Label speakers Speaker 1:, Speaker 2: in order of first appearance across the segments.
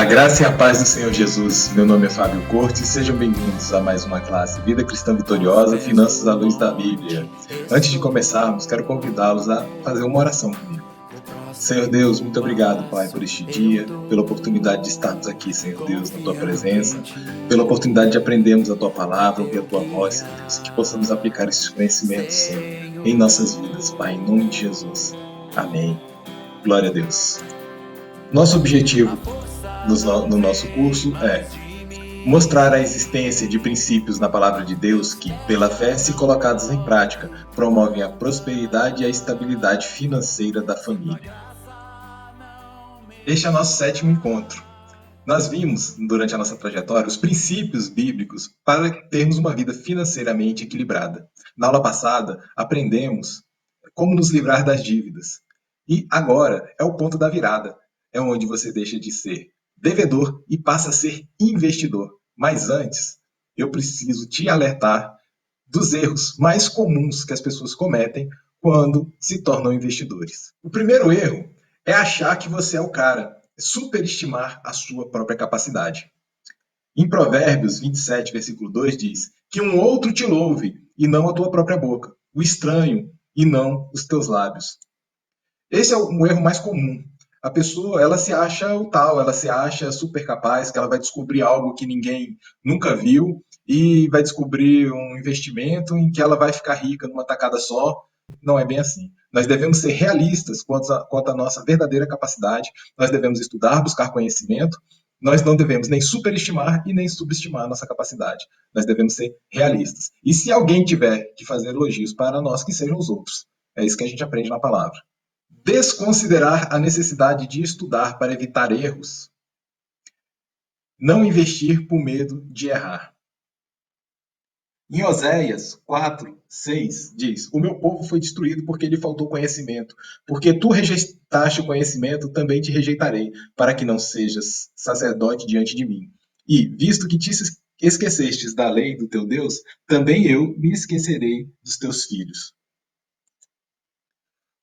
Speaker 1: A graça e a paz do Senhor Jesus. Meu nome é Fábio Cortes e sejam bem-vindos a mais uma classe Vida Cristã Vitoriosa, Finanças à Luz da Bíblia. Antes de começarmos, quero convidá-los a fazer uma oração comigo. Senhor Deus, muito obrigado, Pai, por este dia, pela oportunidade de estarmos aqui, Senhor Deus, na Tua presença, pela oportunidade de aprendermos a Tua palavra, ouvir a Tua voz, Senhor Deus, que possamos aplicar esses conhecimentos, Senhor, em nossas vidas, Pai, em nome de Jesus. Amém. Glória a Deus. Nosso objetivo no nosso curso é mostrar a existência de princípios na palavra de Deus que, pela fé, se colocados em prática, promovem a prosperidade e a estabilidade financeira da família. Este é o nosso 7º encontro. Nós vimos, durante a nossa trajetória, os princípios bíblicos para termos uma vida financeiramente equilibrada. Na aula passada, aprendemos como nos livrar das dívidas. E agora é o ponto da virada. É onde você deixa de ser devedor e passa a ser investidor. Mas antes, eu preciso te alertar dos erros mais comuns que as pessoas cometem quando se tornam investidores. O primeiro erro é achar que você é o cara, superestimar a sua própria capacidade. Em Provérbios 27, versículo 2 diz que um outro te louve e não a tua própria boca, o estranho e não os teus lábios. Esse é um erro mais comum. A pessoa, ela se acha o tal, ela se acha super capaz, que ela vai descobrir algo que ninguém nunca viu e vai descobrir um investimento em que ela vai ficar rica numa tacada só. Não é bem assim. Nós devemos ser realistas quanto à nossa verdadeira capacidade, nós devemos estudar, buscar conhecimento, nós não devemos nem superestimar e nem subestimar a nossa capacidade. Nós devemos ser realistas. E se alguém tiver que fazer elogios para nós, que sejam os outros. É isso que a gente aprende na palavra. Desconsiderar a necessidade de estudar para evitar erros. Não investir por medo de errar. Em Oséias 4:6 diz: o meu povo foi destruído porque lhe faltou conhecimento. Porque tu rejeitaste o conhecimento, também te rejeitarei, para que não sejas sacerdote diante de mim. E, visto que te esquecestes da lei do teu Deus, também eu me esquecerei dos teus filhos.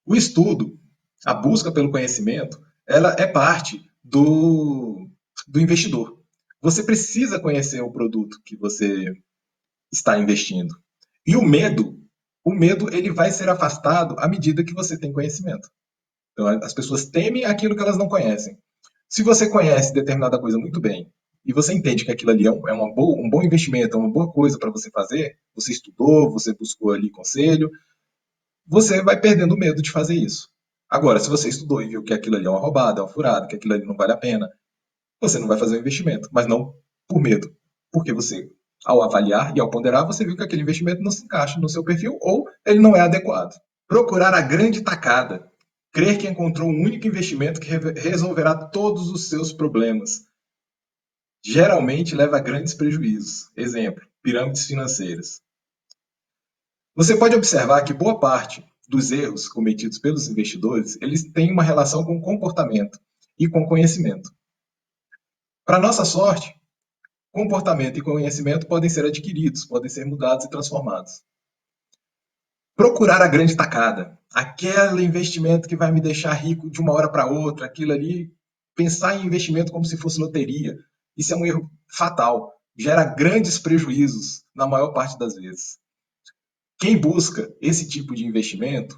Speaker 1: O estudo, a busca pelo conhecimento, ela é parte do investidor. Você precisa conhecer o produto que você está investindo. E o medo ele vai ser afastado à medida que você tem conhecimento. Então, as pessoas temem aquilo que elas não conhecem. Se você conhece determinada coisa muito bem e você entende que aquilo ali é um bom investimento, é uma boa coisa para você fazer, você estudou, você buscou ali conselho, você vai perdendo o medo de fazer isso. Agora, se você estudou e viu que aquilo ali é uma roubada, é uma furada, que aquilo ali não vale a pena, você não vai fazer o investimento, mas não por medo. Porque você, ao avaliar e ao ponderar, você viu que aquele investimento não se encaixa no seu perfil ou ele não é adequado. Procurar a grande tacada. Crer que encontrou um único investimento que resolverá todos os seus problemas. Geralmente leva a grandes prejuízos. Exemplo, pirâmides financeiras. Você pode observar que boa parte dos erros cometidos pelos investidores, eles têm uma relação com comportamento e com conhecimento. Para nossa sorte, comportamento e conhecimento podem ser adquiridos, podem ser mudados e transformados. Procurar a grande tacada, aquele investimento que vai me deixar rico de uma hora para outra, aquilo ali, pensar em investimento como se fosse loteria, isso é um erro fatal, gera grandes prejuízos na maior parte das vezes. Quem busca esse tipo de investimento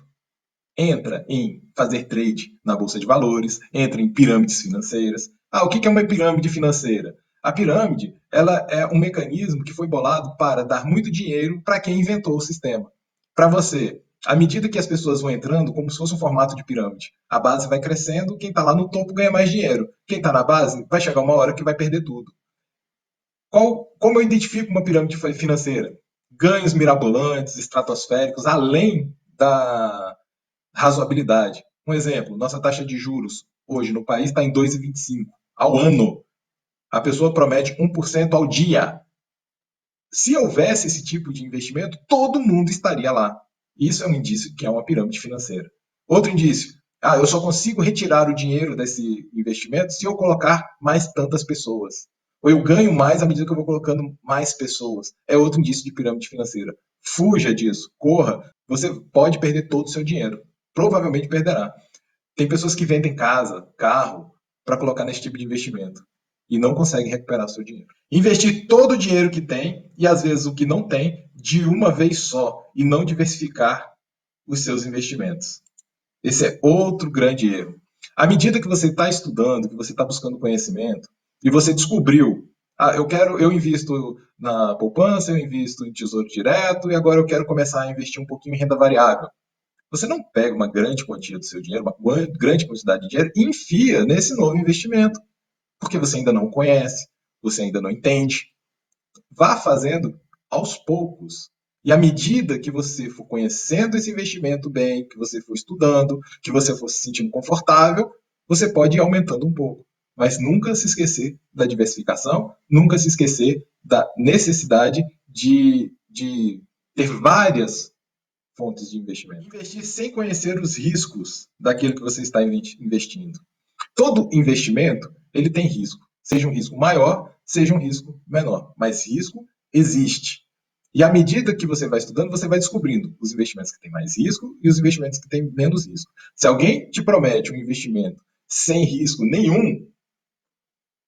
Speaker 1: entra em fazer trade na bolsa de valores, entra em pirâmides financeiras. O que é uma pirâmide financeira? A pirâmide, ela é um mecanismo que foi bolado para dar muito dinheiro para quem inventou o sistema. Para você, à medida que as pessoas vão entrando, como se fosse um formato de pirâmide, a base vai crescendo, quem está lá no topo ganha mais dinheiro. Quem está na base vai chegar uma hora que vai perder tudo. Como eu identifico uma pirâmide financeira? Ganhos mirabolantes, estratosféricos, além da razoabilidade. Um exemplo, nossa taxa de juros hoje no país está em 2,25 ao ano. A pessoa promete 1% ao dia. Se houvesse esse tipo de investimento, todo mundo estaria lá. Isso é um indício que é uma pirâmide financeira. Outro indício, eu só consigo retirar o dinheiro desse investimento se eu colocar mais tantas pessoas. Ou eu ganho mais à medida que eu vou colocando mais pessoas. É outro indício de pirâmide financeira. Fuja disso, corra. Você pode perder todo o seu dinheiro. Provavelmente perderá. Tem pessoas que vendem casa, carro, para colocar nesse tipo de investimento. e não consegue recuperar o seu dinheiro. Investir todo o dinheiro que tem e às vezes o que não tem de uma vez só e não diversificar os seus investimentos. Esse é outro grande erro. À medida que você está estudando, que você está buscando conhecimento e você descobriu, eu invisto na poupança, eu invisto em tesouro direto e agora eu quero começar a investir um pouquinho em renda variável. Você não pega uma grande quantia do seu dinheiro, uma grande quantidade de dinheiro e enfia nesse novo investimento, porque você ainda não conhece, você ainda não entende. Vá fazendo aos poucos. E à medida que você for conhecendo esse investimento bem, que você for estudando, que você for se sentindo confortável, você pode ir aumentando um pouco. Mas nunca se esquecer da diversificação, nunca se esquecer da necessidade de ter várias fontes de investimento. Investir sem conhecer os riscos daquilo que você está investindo. Todo investimento ele tem risco, seja um risco maior, seja um risco menor, mas risco existe. E à medida que você vai estudando, você vai descobrindo os investimentos que têm mais risco e os investimentos que têm menos risco. Se alguém te promete um investimento sem risco nenhum,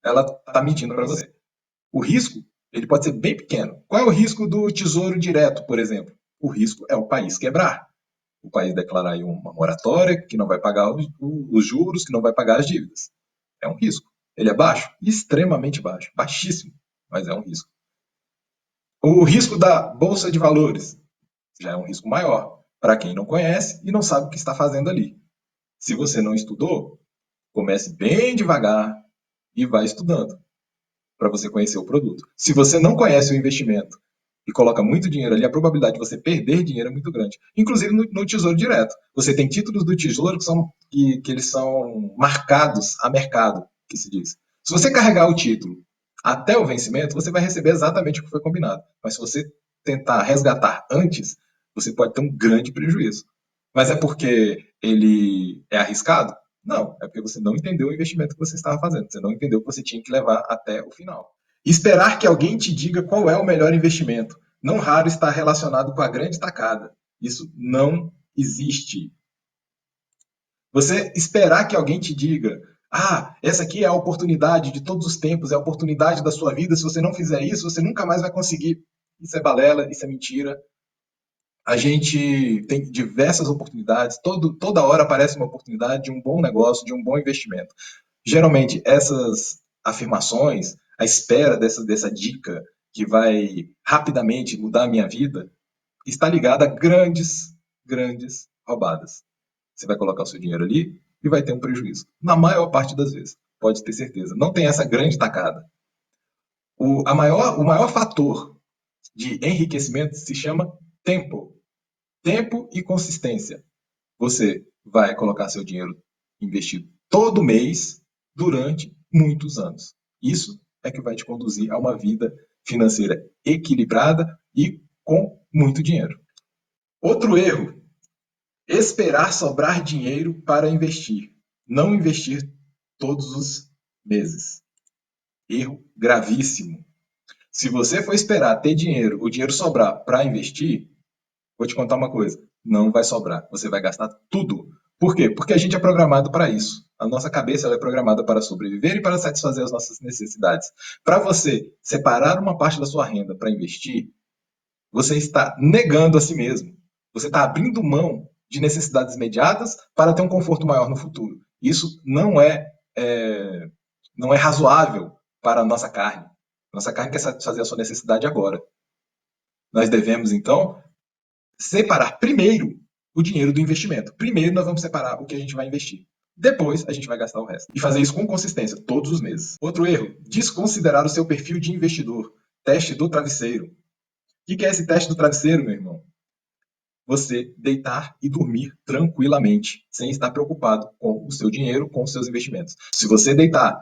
Speaker 1: ela está mentindo para você. O risco ele pode ser bem pequeno. Qual é o risco do tesouro direto, por exemplo? O risco é o país quebrar. O país declarar uma moratória que não vai pagar os juros, que não vai pagar as dívidas. É um risco. Ele é baixo? Extremamente baixo. Baixíssimo, mas é um risco. O risco da bolsa de valores já é um risco maior para quem não conhece e não sabe o que está fazendo ali. Se você não estudou, comece bem devagar e vai estudando para você conhecer o produto. Se você não conhece o investimento e coloca muito dinheiro ali, a probabilidade de você perder dinheiro é muito grande. Inclusive no Tesouro Direto. Você tem títulos do Tesouro que eles são marcados a mercado, que se diz. Se você carregar o título até o vencimento, você vai receber exatamente o que foi combinado. Mas se você tentar resgatar antes, você pode ter um grande prejuízo. Mas é porque ele é arriscado? Não, é porque você não entendeu o investimento que você estava fazendo. Você não entendeu que você tinha que levar até o final. Esperar que alguém te diga qual é o melhor investimento. Não raro está relacionado com a grande tacada. Isso não existe. Você esperar que alguém te diga: ah, essa aqui é a oportunidade de todos os tempos, é a oportunidade da sua vida. Se você não fizer isso, você nunca mais vai conseguir. Isso é balela, isso é mentira. A gente tem diversas oportunidades, toda hora aparece uma oportunidade de um bom negócio, de um bom investimento. Geralmente, essas afirmações, a espera dessa dica que vai rapidamente mudar a minha vida, está ligada a grandes roubadas. Você vai colocar o seu dinheiro ali e vai ter um prejuízo. Na maior parte das vezes, pode ter certeza. Não tem essa grande tacada. O maior fator de enriquecimento se chama tempo. Tempo e consistência. Você vai colocar seu dinheiro investido todo mês durante muitos anos. Isso é que vai te conduzir a uma vida financeira equilibrada e com muito dinheiro. Outro erro: esperar sobrar dinheiro para investir. Não investir todos os meses. Erro gravíssimo. Se você for esperar ter dinheiro, o dinheiro sobrar para investir, vou te contar uma coisa: não vai sobrar. Você vai gastar tudo. Por quê? Porque a gente é programado para isso. A nossa cabeça ela é programada para sobreviver e para satisfazer as nossas necessidades. Para você separar uma parte da sua renda para investir, você está negando a si mesmo. Você está abrindo mão de necessidades imediatas para ter um conforto maior no futuro. Isso não é razoável para a nossa carne. Nossa carne quer satisfazer a sua necessidade agora. Nós devemos, então, separar primeiro o dinheiro do investimento. Primeiro nós vamos separar o que a gente vai investir. Depois a gente vai gastar o resto. E fazer isso com consistência, todos os meses. Outro erro: desconsiderar o seu perfil de investidor. Teste do travesseiro. O que é esse teste do travesseiro, meu irmão? Você deitar e dormir tranquilamente, sem estar preocupado com o seu dinheiro, com os seus investimentos. Se você deitar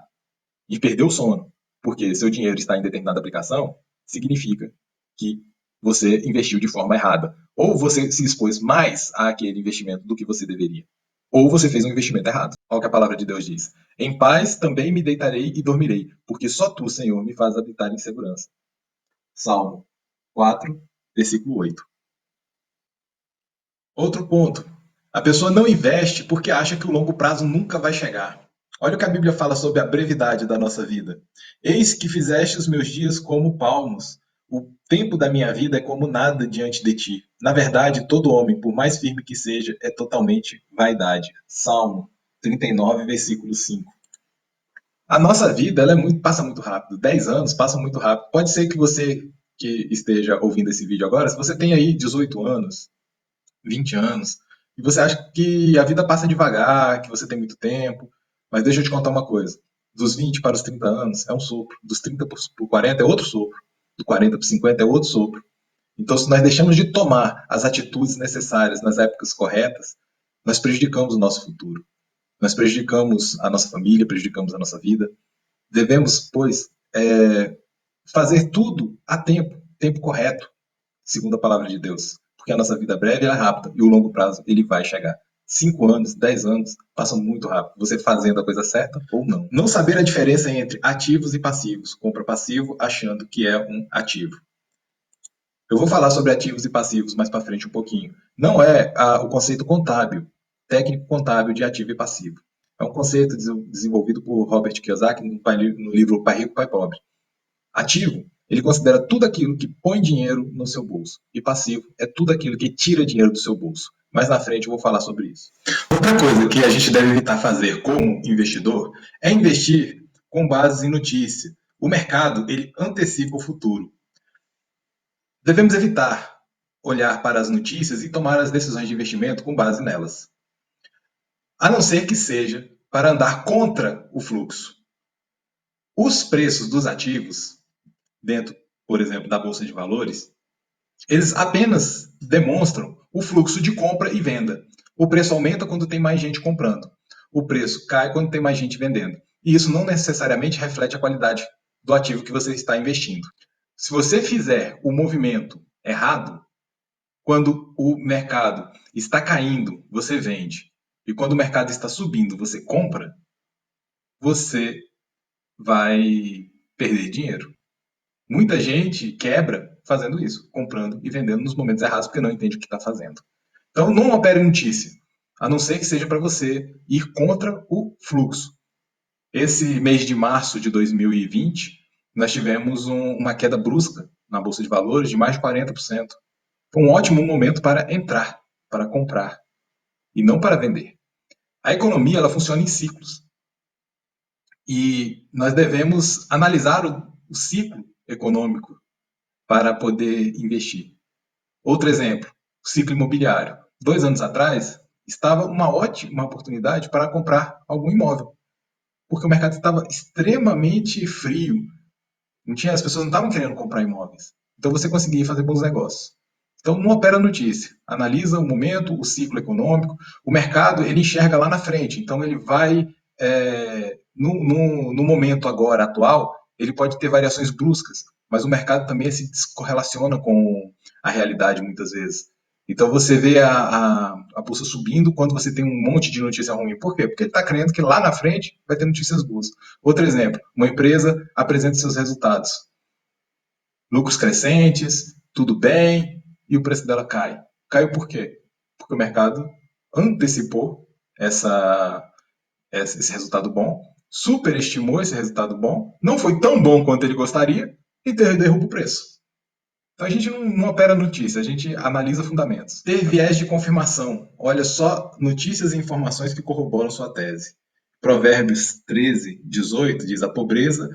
Speaker 1: e perder o sono porque seu dinheiro está em determinada aplicação, significa que você investiu de forma errada. Ou você se expôs mais àquele investimento do que você deveria. Ou você fez um investimento errado. Olha o que a palavra de Deus diz: em paz também me deitarei e dormirei, porque só tu, Senhor, me faz habitar em segurança. Salmo 4, versículo 8. Outro ponto: a pessoa não investe porque acha que o longo prazo nunca vai chegar. Olha o que a Bíblia fala sobre a brevidade da nossa vida. Eis que fizeste os meus dias como palmos. O tempo da minha vida é como nada diante de ti. Na verdade, todo homem, por mais firme que seja, é totalmente vaidade. Salmo 39, versículo 5. A nossa vida ela passa muito rápido. 10 anos passa muito rápido. Pode ser que você que esteja ouvindo esse vídeo agora, se você tem aí 18 anos, 20 anos, e você acha que a vida passa devagar, que você tem muito tempo, mas deixa eu te contar uma coisa. Dos 20 para os 30 anos é um sopro, dos 30 para os 40 é outro sopro, do 40 para os 50 é outro sopro. Então, se nós deixamos de tomar as atitudes necessárias nas épocas corretas, nós prejudicamos o nosso futuro. Nós prejudicamos a nossa família, prejudicamos a nossa vida. Devemos, pois, fazer tudo a tempo, tempo correto, segundo a palavra de Deus. Porque a nossa vida breve é rápida e o longo prazo ele vai chegar. 5 anos, 10 anos passam muito rápido. Você fazendo a coisa certa ou não. Não saber a diferença entre ativos e passivos. Compra passivo achando que é um ativo. Eu vou falar sobre ativos e passivos mais para frente um pouquinho. Não é o conceito contábil, técnico contábil de ativo e passivo. É um conceito desenvolvido por Robert Kiyosaki no livro Pai Rico, Pai Pobre. Ativo, ele considera tudo aquilo que põe dinheiro no seu bolso. E passivo é tudo aquilo que tira dinheiro do seu bolso. Mais na frente eu vou falar sobre isso. Outra coisa que a gente deve evitar fazer como investidor é investir com base em notícia. O mercado, ele antecipa o futuro. Devemos evitar olhar para as notícias e tomar as decisões de investimento com base nelas. A não ser que seja para andar contra o fluxo. Os preços dos ativos, dentro, por exemplo, da Bolsa de Valores, eles apenas demonstram o fluxo de compra e venda. O preço aumenta quando tem mais gente comprando. O preço cai quando tem mais gente vendendo. E isso não necessariamente reflete a qualidade do ativo que você está investindo. Se você fizer o movimento errado, quando o mercado está caindo, você vende. E quando o mercado está subindo, você compra, você vai perder dinheiro. Muita gente quebra fazendo isso, comprando e vendendo nos momentos errados porque não entende o que está fazendo. Então, não opere em notícia, a não ser que seja para você ir contra o fluxo. Esse mês de março de 2020, nós tivemos uma queda brusca na Bolsa de Valores de mais de 40%. Foi um ótimo momento para entrar, para comprar e não para vender. A economia ela funciona em ciclos e nós devemos analisar o ciclo econômico para poder investir. Outro exemplo, o ciclo imobiliário. 2 anos atrás, estava uma ótima oportunidade para comprar algum imóvel, porque o mercado estava extremamente frio. As pessoas não estavam querendo comprar imóveis. Então você conseguia fazer bons negócios. Então não opera a notícia, analisa o momento, o ciclo econômico, o mercado ele enxerga lá na frente. Então ele vai no momento agora atual, ele pode ter variações bruscas, mas o mercado também se descorrelaciona com a realidade muitas vezes. Então você vê a bolsa subindo quando você tem um monte de notícia ruim. Por quê? Porque ele está crendo que lá na frente vai ter notícias boas. Outro exemplo, uma empresa apresenta seus resultados. Lucros crescentes, tudo bem, e o preço dela cai. Caiu por quê? Porque o mercado antecipou esse resultado bom, superestimou esse resultado bom, não foi tão bom quanto ele gostaria e derruba o preço. Então a gente não opera notícia, a gente analisa fundamentos. Ter viés de confirmação. Olha só notícias e informações que corroboram sua tese. Provérbios 13, 18 diz: a pobreza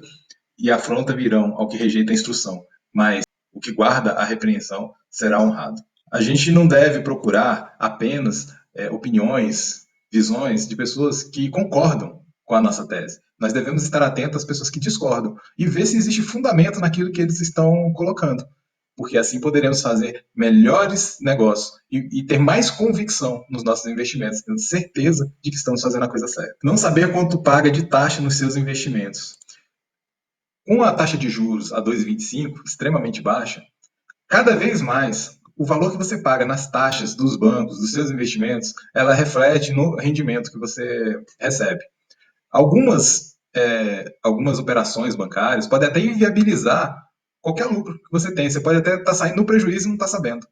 Speaker 1: e a afronta virão ao que rejeita a instrução, mas o que guarda a repreensão será honrado. A gente não deve procurar apenas opiniões, visões de pessoas que concordam com a nossa tese. Nós devemos estar atentos às pessoas que discordam e ver se existe fundamento naquilo que eles estão colocando, porque assim poderemos fazer melhores negócios e ter mais convicção nos nossos investimentos, tendo certeza de que estamos fazendo a coisa certa. Não saber quanto paga de taxa nos seus investimentos. Com a taxa de juros a 2,25, extremamente baixa, cada vez mais o valor que você paga nas taxas dos bancos, dos seus investimentos, ela reflete no rendimento que você recebe. Algumas operações bancárias podem até inviabilizar qualquer lucro que você tem. Você pode até estar saindo no prejuízo e não está sabendo.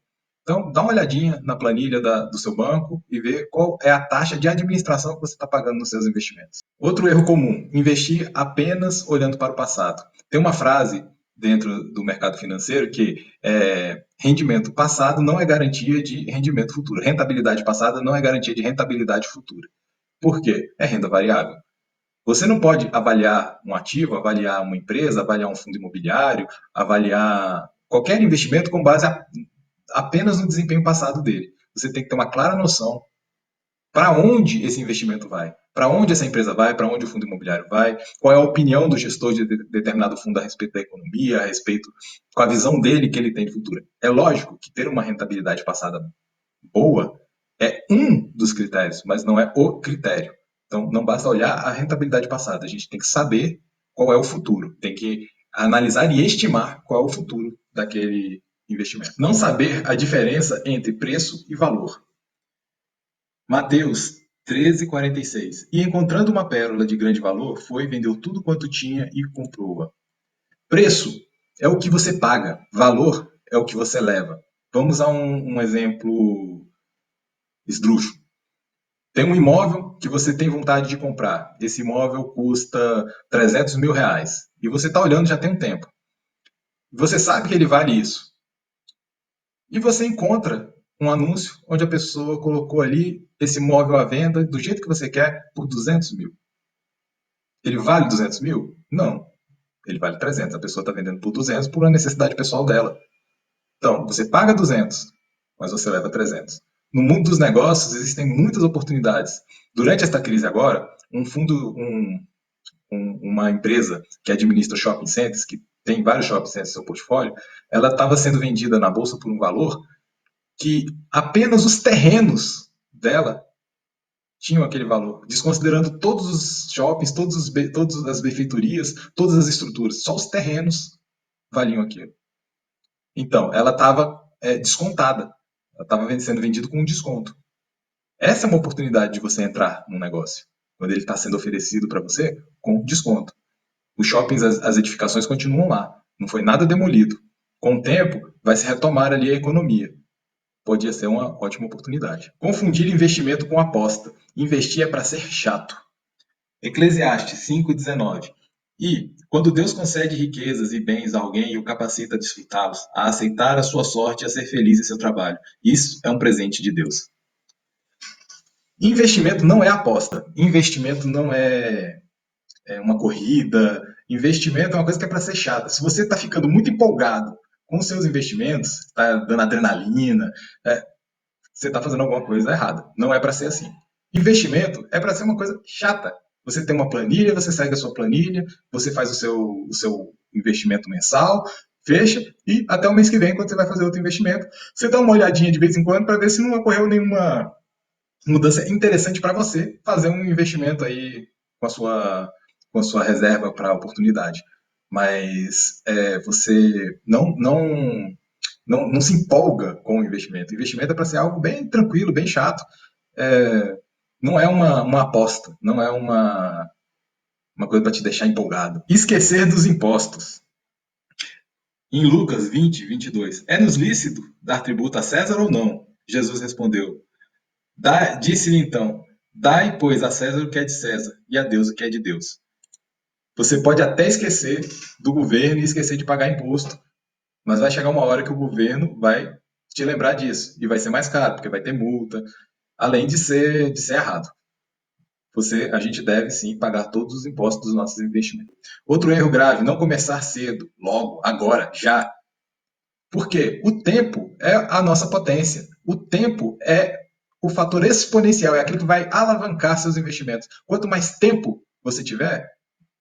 Speaker 1: Então, dá uma olhadinha na planilha do seu banco e vê qual é a taxa de administração que você está pagando nos seus investimentos. Outro erro comum, investir apenas olhando para o passado. Tem uma frase dentro do mercado financeiro que rendimento passado não é garantia de rendimento futuro. Rentabilidade passada não é garantia de rentabilidade futura. Por quê? É renda variável. Você não pode avaliar um ativo, avaliar uma empresa, avaliar um fundo imobiliário, avaliar qualquer investimento com base apenas no desempenho passado dele. Você tem que ter uma clara noção para onde esse investimento vai, para onde essa empresa vai, para onde o fundo imobiliário vai, qual é a opinião do gestor de determinado fundo a respeito da economia, a respeito com a visão dele que ele tem de futuro. É lógico que ter uma rentabilidade passada boa é um dos critérios, mas não é o critério. Então, não basta olhar a rentabilidade passada, a gente tem que saber qual é o futuro, tem que analisar e estimar qual é o futuro daquele investimento. Não saber a diferença entre preço e valor. Mateus 13:46. E encontrando uma pérola de grande valor, foi, vendeu tudo quanto tinha e comprou-a. Preço é o que você paga, valor é o que você leva. Vamos a um exemplo esdrúxulo. Tem um imóvel que você tem vontade de comprar. Esse imóvel custa 300 mil reais. E você está olhando já tem um tempo. Você sabe que ele vale isso. E você encontra um anúncio onde a pessoa colocou ali esse imóvel à venda do jeito que você quer por 200 mil. Ele vale 200 mil? Não. Ele vale 300. A pessoa está vendendo por 200 por uma necessidade pessoal dela. Então, você paga 200, mas você leva 300. No mundo dos negócios, existem muitas oportunidades. Durante esta crise agora, uma empresa que administra shopping centers, que tem vários shopping centers no seu portfólio, ela estava sendo vendida na bolsa por um valor que apenas os terrenos dela tinham aquele valor, desconsiderando todos os shoppings, todas as benfeitorias, todas as estruturas, só os terrenos valiam aquilo. Então, ela estava descontada, ela estava sendo vendida com um desconto. Essa é uma oportunidade de você entrar num negócio, quando ele está sendo oferecido para você com desconto. Os shoppings, as edificações continuam lá, não foi nada demolido. Com o tempo, vai se retomar ali a economia. Podia ser uma ótima oportunidade. Confundir investimento com aposta. Investir é para ser chato. Eclesiastes 5:19. E, quando Deus concede riquezas e bens a alguém e o capacita a desfrutá-los, a aceitar a sua sorte e a ser feliz em seu trabalho, isso é um presente de Deus. Investimento não é aposta. Investimento não é uma corrida. Investimento é uma coisa que é para ser chata. Se você está ficando muito empolgado com os seus investimentos, está dando adrenalina, você está fazendo alguma coisa errada. Não é para ser assim. Investimento é para ser uma coisa chata. Você tem uma planilha, você segue a sua planilha, você faz o seu investimento mensal, fecha e até o mês que vem, quando você vai fazer outro investimento, você dá uma olhadinha de vez em quando para ver se não ocorreu nenhuma mudança interessante para você fazer um investimento aí com a sua reserva para a oportunidade. Mas você não se empolga com o investimento. O investimento é para ser algo bem tranquilo, bem chato. Não é uma aposta, não é uma coisa para te deixar empolgado. Esquecer dos impostos. Em Lucas 20:22, é-nos lícito dar tributo a César ou não? Jesus respondeu, disse-lhe então, dai, pois, a César o que é de César e a Deus o que é de Deus. Você pode até esquecer do governo e esquecer de pagar imposto, mas vai chegar uma hora que o governo vai te lembrar disso e vai ser mais caro, porque vai ter multa, além de ser errado. A gente deve sim pagar todos os impostos dos nossos investimentos. Outro erro grave, não começar cedo, logo, agora, já. Por quê? O tempo é a nossa potência. O tempo é o fator exponencial, é aquilo que vai alavancar seus investimentos. Quanto mais tempo você tiver,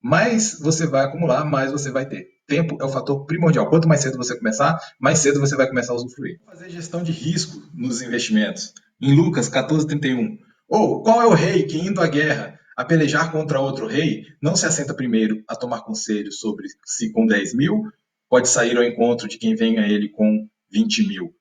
Speaker 1: mais você vai acumular, mais você vai ter. Tempo é o fator primordial. Quanto mais cedo você começar, mais cedo você vai começar a usufruir. Fazer gestão de risco nos investimentos. Em Lucas 14:31. Ou qual é o rei que, indo à guerra, a pelejar contra outro rei, não se assenta primeiro a tomar conselho sobre se com 10 mil pode sair ao encontro de quem vem a ele com 20 mil?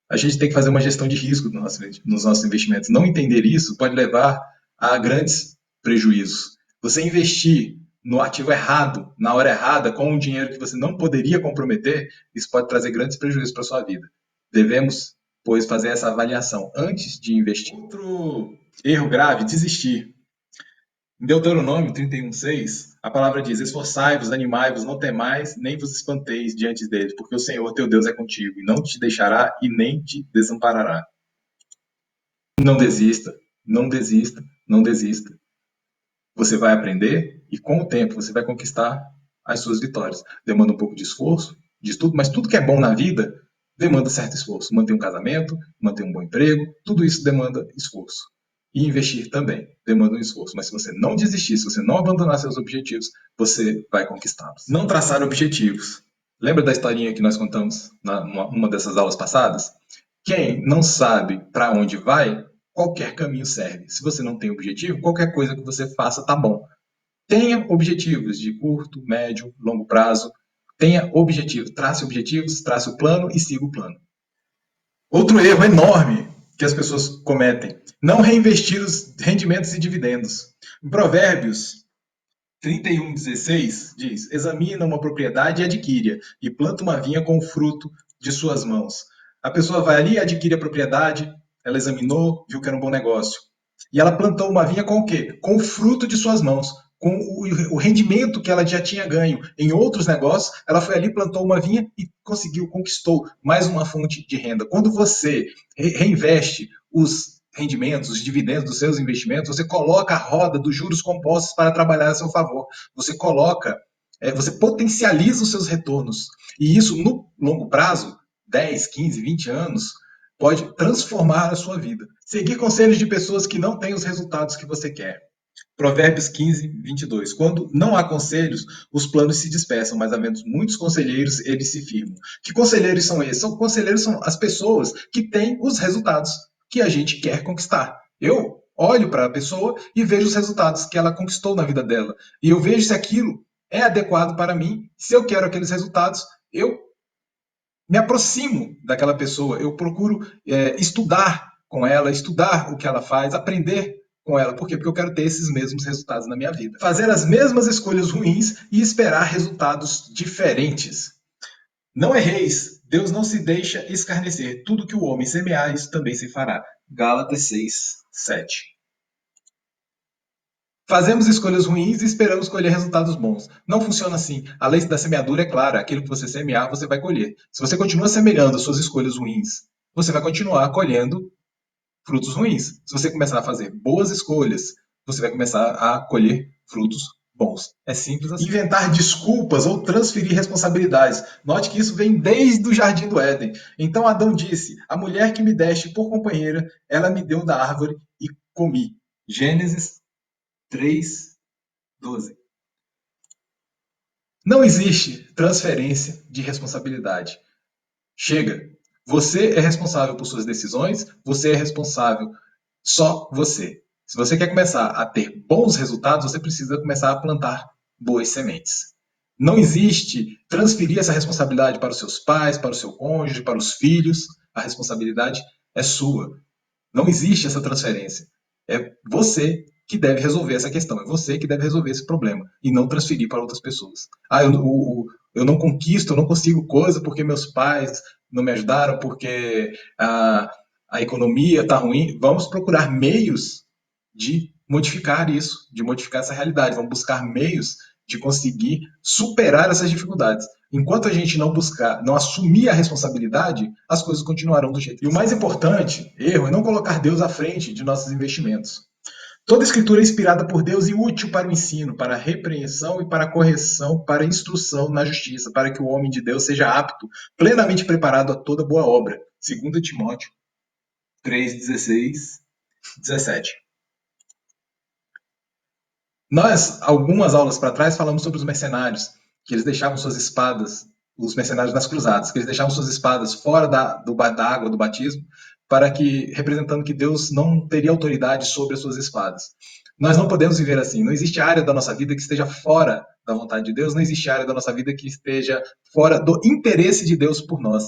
Speaker 1: A gente tem que fazer uma gestão de risco nos nossos investimentos. Não entender isso pode levar a grandes prejuízos. Você investir no ativo errado, na hora errada, com um dinheiro que você não poderia comprometer, isso pode trazer grandes prejuízos para a sua vida. Devemos, pois, fazer essa avaliação antes de investir. Outro erro grave, desistir. Em Deuteronômio 31:6, a palavra diz: esforçai-vos, animai-vos, não temais, nem vos espanteis diante dele, porque o Senhor teu Deus é contigo, e não te deixará e nem te desamparará. Não desista, não desista, não desista. Você vai aprender e com o tempo você vai conquistar as suas vitórias. Demanda um pouco de esforço, de estudo, mas tudo que é bom na vida demanda certo esforço. Manter um casamento, manter um bom emprego, tudo isso demanda esforço. E investir também demanda um esforço. Mas se você não desistir, se você não abandonar seus objetivos, você vai conquistá-los. Não traçar objetivos. Lembra da historinha que nós contamos numa dessas aulas passadas? Quem não sabe para onde vai, qualquer caminho serve. Se você não tem objetivo, qualquer coisa que você faça tá bom. Tenha objetivos de curto, médio, longo prazo. Tenha objetivo, trace objetivos, trace o plano e siga o plano. Outro erro enorme que as pessoas cometem: não reinvestir os rendimentos e dividendos. Em Provérbios 31:16 diz: examina uma propriedade e adquire-a, e planta uma vinha com o fruto de suas mãos. A pessoa vai ali, adquire a propriedade, ela examinou, viu que era um bom negócio. E ela plantou uma vinha com o quê? Com o fruto de suas mãos, com o rendimento que ela já tinha ganho em outros negócios. Ela foi ali, plantou uma vinha e conseguiu, conquistou mais uma fonte de renda. Quando você reinveste os rendimentos, os dividendos dos seus investimentos, você coloca a roda dos juros compostos para trabalhar a seu favor. Você coloca, você potencializa os seus retornos. E isso, no longo prazo, 10, 15, 20 anos, pode transformar a sua vida. Seguir conselhos de pessoas que não têm os resultados que você quer. Provérbios 15:22. Quando não há conselhos, os planos se dispersam, mas havendo muitos conselheiros, eles se firmam. Que conselheiros são esses? Conselheiros são as pessoas que têm os resultados que a gente quer conquistar. Eu olho para a pessoa e vejo os resultados que ela conquistou na vida dela. E eu vejo se aquilo é adequado para mim. Se eu quero aqueles resultados, eu me aproximo daquela pessoa. Eu procuro estudar com ela, estudar o que ela faz, aprender com ela. Por quê? Porque eu quero ter esses mesmos resultados na minha vida. Fazer as mesmas escolhas ruins e esperar resultados diferentes. Não erreis. Deus não se deixa escarnecer. Tudo que o homem semear, isso também se fará. Gálatas 6:7. Fazemos escolhas ruins e esperamos colher resultados bons. Não funciona assim. A lei da semeadura é clara. Aquilo que você semear, você vai colher. Se você continua semeando suas escolhas ruins, você vai continuar colhendo frutos ruins. Se você começar a fazer boas escolhas, você vai começar a colher frutos bons. É simples assim. Inventar desculpas ou transferir responsabilidades. Note que isso vem desde o Jardim do Éden. Então Adão disse: a mulher que me deste por companheira, ela me deu da árvore e comi. Gênesis 3:12. Não existe transferência de responsabilidade. Chega. Você é responsável por suas decisões, você é responsável, só você. Se você quer começar a ter bons resultados, você precisa começar a plantar boas sementes. Não existe transferir essa responsabilidade para os seus pais, para o seu cônjuge, para os filhos. A responsabilidade é sua. Não existe essa transferência. É você que deve resolver essa questão, é você que deve resolver esse problema e não transferir para outras pessoas. Eu não conquisto, eu não consigo coisa porque meus pais não me ajudaram, porque a economia está ruim. Vamos procurar meios de modificar isso, de modificar essa realidade. Vamos buscar meios de conseguir superar essas dificuldades. Enquanto a gente não buscar, não assumir a responsabilidade, as coisas continuarão do jeito que. E o mais importante, erro, é não colocar Deus à frente de nossos investimentos. Toda escritura é inspirada por Deus e útil para o ensino, para a repreensão e para a correção, para a instrução na justiça, para que o homem de Deus seja apto, plenamente preparado a toda boa obra. 2 Timóteo 3:16, 17. Nós, algumas aulas para trás, falamos sobre os mercenários, que eles deixavam suas espadas, os mercenários nas cruzadas, que eles deixavam suas espadas fora da água do batismo, para que, representando que Deus não teria autoridade sobre as suas espadas. Nós não podemos viver assim. Não existe área da nossa vida que esteja fora da vontade de Deus, não existe área da nossa vida que esteja fora do interesse de Deus por nós.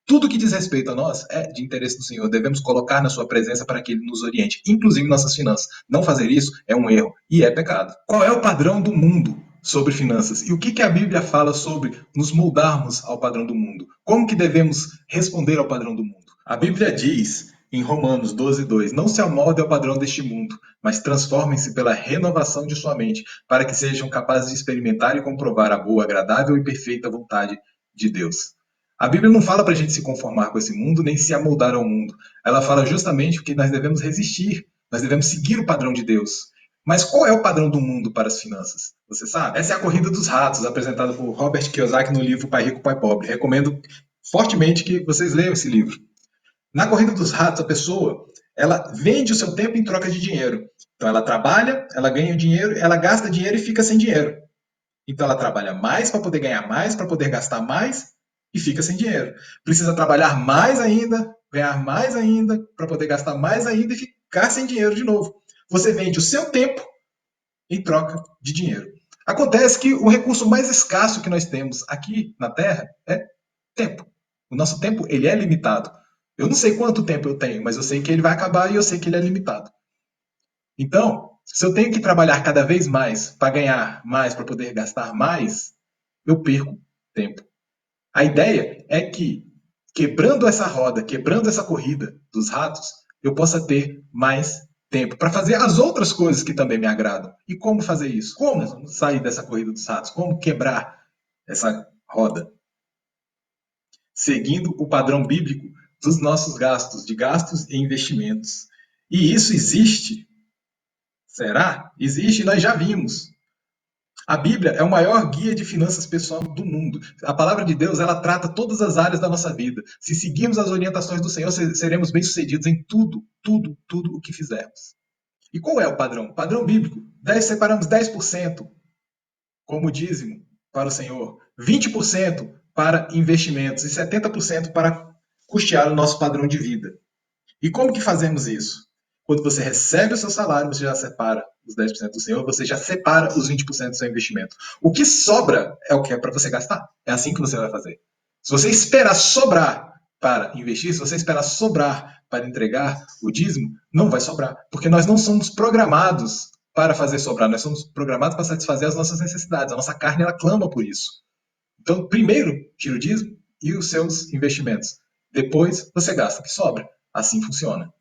Speaker 1: Tudo que diz respeito a nós é de interesse do Senhor. Devemos colocar na sua presença para que Ele nos oriente, inclusive nossas finanças. Não fazer isso é um erro e é pecado. Qual é o padrão do mundo? sobre finanças? E o que a Bíblia fala sobre nos moldarmos ao padrão do mundo? Como que devemos responder ao padrão do mundo? A Bíblia diz em Romanos 12:2: não se amoldem ao padrão deste mundo, mas transformem-se pela renovação de sua mente, para que sejam capazes de experimentar e comprovar a boa, agradável e perfeita vontade de Deus. A Bíblia não fala para a gente se conformar com esse mundo, nem se amoldar ao mundo. Ela fala justamente que nós devemos resistir, nós devemos seguir o padrão de Deus. Mas qual é o padrão do mundo para as finanças? Você sabe? Essa é a corrida dos ratos, apresentada por Robert Kiyosaki no livro Pai Rico, Pai Pobre. Recomendo fortemente que vocês leiam esse livro. Na corrida dos ratos, a pessoa ela vende o seu tempo em troca de dinheiro. Então ela trabalha, ela ganha dinheiro, ela gasta dinheiro e fica sem dinheiro. Então ela trabalha mais para poder ganhar mais, para poder gastar mais e fica sem dinheiro. Precisa trabalhar mais ainda, ganhar mais ainda, para poder gastar mais ainda e ficar sem dinheiro de novo. Você vende o seu tempo em troca de dinheiro. Acontece que o recurso mais escasso que nós temos aqui na Terra é tempo. O nosso tempo ele é limitado. Eu não sei quanto tempo eu tenho, mas eu sei que ele vai acabar e eu sei que ele é limitado. Então, se eu tenho que trabalhar cada vez mais para ganhar mais, para poder gastar mais, eu perco tempo. A ideia é que, quebrando essa roda, quebrando essa corrida dos ratos, eu possa ter mais tempo para fazer as outras coisas que também me agradam. E como fazer isso? Como sair dessa corrida dos ratos? Como quebrar essa roda? Seguindo o padrão bíblico dos nossos gastos, de gastos e investimentos. E isso existe? Será? Existe, nós já vimos. A Bíblia é o maior guia de finanças pessoal do mundo. A palavra de Deus, ela trata todas as áreas da nossa vida. Se seguirmos as orientações do Senhor, seremos bem-sucedidos em tudo, tudo, tudo o que fizermos. E qual é o padrão? Padrão bíblico. Separamos 10% como dízimo para o Senhor, 20% para investimentos e 70% para custear o nosso padrão de vida. E como que fazemos isso? Quando você recebe o seu salário, você já separa os 10% do Senhor, você já separa os 20% do seu investimento. O que sobra é o que é para você gastar. É assim que você vai fazer. Se você esperar sobrar para investir, se você esperar sobrar para entregar o dízimo, não vai sobrar. Porque nós não somos programados para fazer sobrar, nós somos programados para satisfazer as nossas necessidades. A nossa carne, ela clama por isso. Então, primeiro, tira o dízimo e os seus investimentos. Depois, você gasta o que sobra. Assim funciona.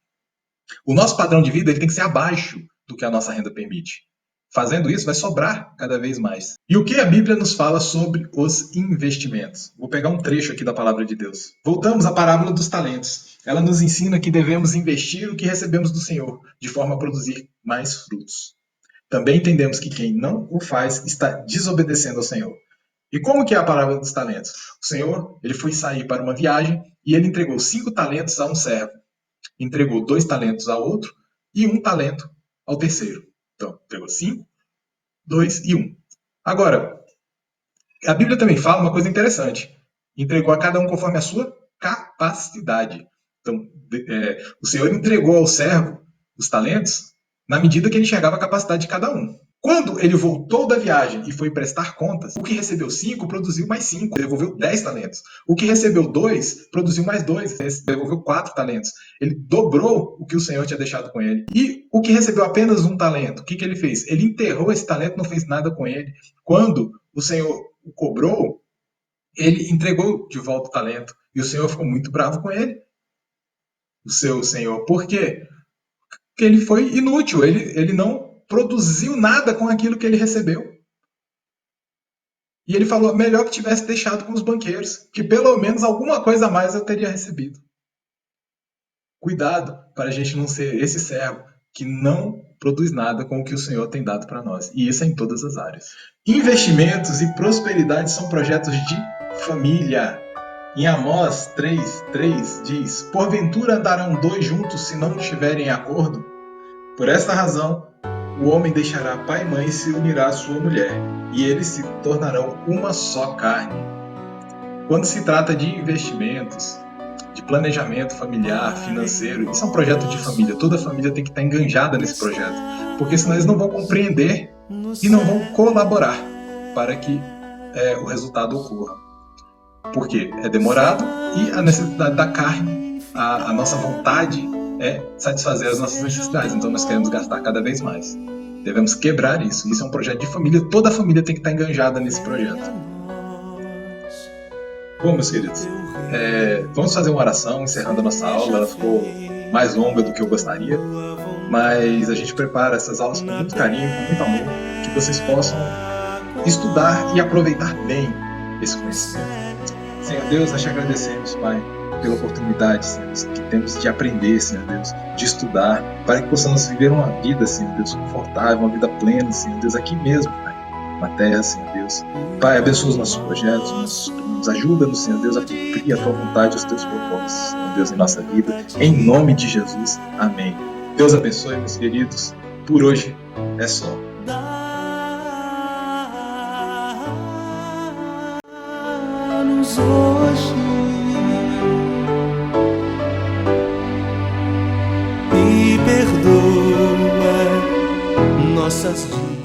Speaker 1: O nosso padrão de vida ele tem que ser abaixo do que a nossa renda permite. Fazendo isso, vai sobrar cada vez mais. E o que a Bíblia nos fala sobre os investimentos? Vou pegar um trecho aqui da palavra de Deus. Voltamos à parábola dos talentos. Ela nos ensina que devemos investir o que recebemos do Senhor, de forma a produzir mais frutos. Também entendemos que quem não o faz está desobedecendo ao Senhor. E como que é a parábola dos talentos? O Senhor ele foi sair para uma viagem e ele entregou 5 talentos a um servo. Entregou 2 talentos ao outro e 1 talento ao terceiro. Então, entregou 5, 2 e 1. Agora, a Bíblia também fala uma coisa interessante. Entregou a cada um conforme a sua capacidade. Então, o Senhor entregou ao servo os talentos na medida que ele enxergava a capacidade de cada um. Quando ele voltou da viagem e foi prestar contas, o que recebeu 5 produziu mais 5, devolveu 10 talentos. O que recebeu 2 produziu mais 2, devolveu 4 talentos. Ele dobrou o que o Senhor tinha deixado com ele. E o que recebeu apenas 1 talento, o que ele fez? Ele enterrou esse talento, não fez nada com ele. Quando o Senhor o cobrou, ele entregou de volta o talento. E o Senhor ficou muito bravo com ele. O seu Senhor. Por quê? Porque ele foi inútil, ele não produziu nada com aquilo que ele recebeu. E ele falou, melhor que tivesse deixado com os banqueiros, que pelo menos alguma coisa a mais eu teria recebido. Cuidado para a gente não ser esse servo que não produz nada com o que o Senhor tem dado para nós. E isso é em todas as áreas. Investimentos e prosperidade são projetos de família. Em Amós 3:3 diz, porventura andarão 2 juntos se não estiverem em acordo? Por esta razão, o homem deixará pai e mãe e se unirá à sua mulher, e eles se tornarão uma só carne. Quando se trata de investimentos, de planejamento familiar, financeiro, isso é um projeto de família. Toda família tem que estar enganjada nesse projeto, porque senão eles não vão compreender e não vão colaborar para que o resultado ocorra. Porque é demorado e a necessidade da carne, a nossa vontade é satisfazer as nossas necessidades. Então nós queremos gastar cada vez mais. Devemos quebrar isso. Isso é um projeto de família, toda a família tem que estar enganjada nesse projeto. Bom, meus queridos, vamos fazer uma oração encerrando a nossa aula. Ela ficou mais longa do que eu gostaria, mas a gente prepara essas aulas com muito carinho, com muito amor, que vocês possam estudar e aproveitar bem esse conhecimento. Senhor Deus, nós te agradecemos, Pai, pela oportunidade, Senhor Deus, que temos de aprender, Senhor Deus, de estudar, para que possamos viver uma vida, Senhor Deus, confortável, uma vida plena, Senhor Deus, aqui mesmo, Pai, na terra, Senhor Deus. Pai, abençoa os nossos projetos, os nossos planos, ajuda-nos, Senhor Deus, a cumprir a Tua vontade e os Teus propósitos, Senhor Deus, em nossa vida, em nome de Jesus, amém. Deus abençoe, meus queridos, por hoje é só.
Speaker 2: Hoje e perdoa nossas dívidas.